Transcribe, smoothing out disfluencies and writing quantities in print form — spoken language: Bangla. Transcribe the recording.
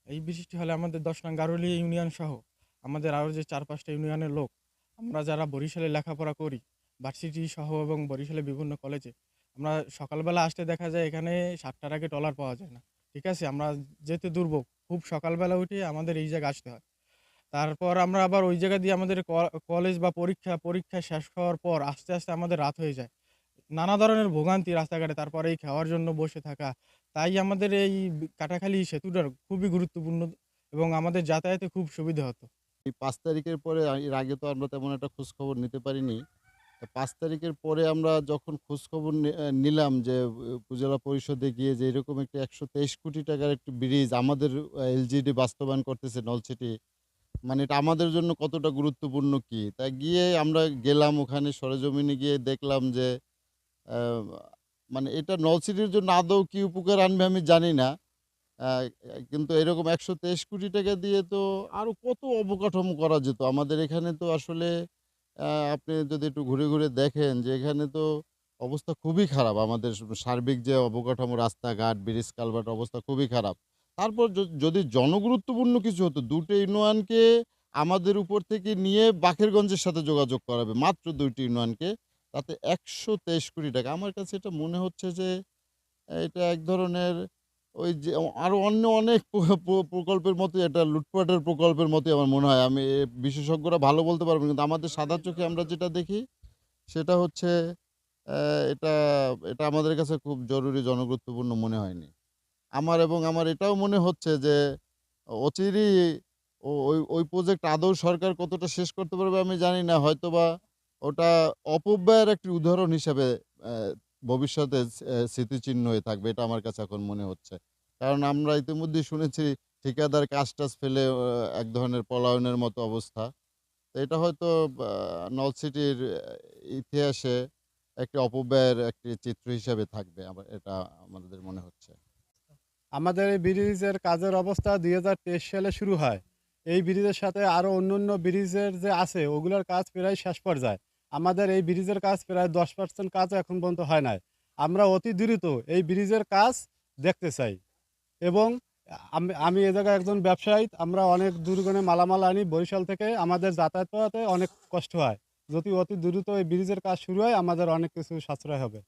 এই বৃষ্টি হলে আমাদের ১০ নং গারুলিয়া ইউনিয়ন সহ আমাদের আরও যে ৪-৫টা ইউনিয়নের লোক, আমরা যারা বরিশালে লেখাপড়া করি, ভার্সিটি সহ এবং বরিশালের বিভিন্ন কলেজে, আমরা সকালবেলা আসতে দেখা যায় এখানে ৭টার আগে ট্রলার পাওয়া যায় না। ঠিক আছে? আমরা যেতে দুর্ভোগ। খুব সকালবেলা উঠে আমাদের এই জায়গায় আসতে হয়। তারপর আমরা আবার ওই জায়গা দিয়ে আমাদের কলেজ বা পরীক্ষা শেষ হওয়ার পর আস্তে আমাদের রাত হয়ে যায়। নানা ধরনের ভোগান্তি রাস্তাঘাটে, তারপরে এই খাওয়ার জন্য বসে থাকা। তাই আমাদের এই কাটাখালী সেতুটার খুবই গুরুত্বপূর্ণ এবং আমাদের যাতায়াতে খুব সুবিধা হতো। এই ৫ তারিখের পরে এর আগে তো আমরা তেমন একটা খোঁজখবর নিতে পারিনি। ৫ তারিখের পরে আমরা যখন খোঁজখবর নিলাম যে উপজেলা পরিষদে গিয়ে যে এরকম একটি ৳১২৩ কোটি একটি ব্রিজ আমাদের এলজিইডি বাস্তবায়ন করতেছে নলছিটি। মানে এটা আমাদের জন্য কতটা গুরুত্বপূর্ণ কি? তা গিয়ে আমরা গেলাম ওখানে সরেজমিনে গিয়ে দেখলাম যে আ মানে এটা নলছিটির জন্য আদৌ কি উপকার আনবে আমি জানি না। আ কিন্তু এরকম ৳১২৩ কোটি দিয়ে তো আরো কত অবকাঠামো করা যেত। আমাদের এখানে তো আসলে আ আপনি যদি একটু ঘুরে দেখেন যে এখানে তো অবস্থা খুবই খারাপ। আমাদের সার্বিক যে অবকাঠামো রাস্তাঘাট, ব্রিজ কালভার্ট অবস্থা খুবই খারাপ। তারপর যদি জনগুরুত্বপূর্ণ কিছু হতো, ২ টি ইউনিয়নকে আমাদের উপর থেকে নিয়ে বাকেরগঞ্জের সাথে যোগাযোগ করাবে। মাত্র ২ টি ইউনিয়নকে। তাতে ৳১২৩ কোটি। আমার কাছে এটা মনে হচ্ছে যে এটা এক ধরনের ওই যে আরো অন্য অনেক প্রকল্পের মতোই এটা লুটপাটের প্রকল্পের মতোই আমার মনে হয়। আমি বিশেষজ্ঞরা ভালো বলতে পারবেন। কিন্তু আমাদের সাদা চোখে আমরা যেটা দেখি সেটা হচ্ছে অ্যা এটা এটা আমাদের কাছে খুব জরুরি জনগুরুত্বপূর্ণ মনে হয়নি। আমার এটাও মনে হচ্ছে যে অচিরেই ওই প্রজেক্ট আদৌ সরকার কতটা শেষ করতে পারবে আমি জানি না। হয়তোবা ওটা অপব্যয়ের একটি উদাহরণ হিসেবে অ্যা ভবিষ্যতে স্মৃতিচিহ্ন হয়ে থাকবে। এটা আমার কাছে এখন মনে হচ্ছে। কারণ আমরা ইতিমধ্যেই শুনেছি ঠিকাদার কাজ-টাজ ফেলে এক ধরনের পলায়নের মতো অবস্থা। তো এটা হয়তো বা নলছিটির ইতিহাসে একটি অপব্যয়ের একটি চিত্র হিসেবে থাকবে। এটা আমাদের মনে হচ্ছে। আমাদের এই ব্রিজের কাজের অবস্থা ২০২৩ সালে শুরু হয়। এই ব্রিজের সাথে আরো অন্যান্য ব্রিজের যে আছে ওগুলোর কাজ প্রায় শেষ পর্যায়ে। আমাদের এই ব্রিজের কাজ প্রায় ১০% কাজও এখন পর্যন্ত হয় নাই। আমরা অতি দ্রুত এই ব্রিজের কাজ দেখতে চাই এবং আমি আমি এ জায়গায় একজন ব্যবসায়ী। আমরা অনেক দূরগণে মালামাল আনি বরিশাল থেকে। আমাদের যাতায়াত করাতে অনেক কষ্ট হয়। যদি অতি দ্রুত এই ব্রিজের কাজ শুরু হয় আমাদের অনেক কিছু সাশ্রয় হবে।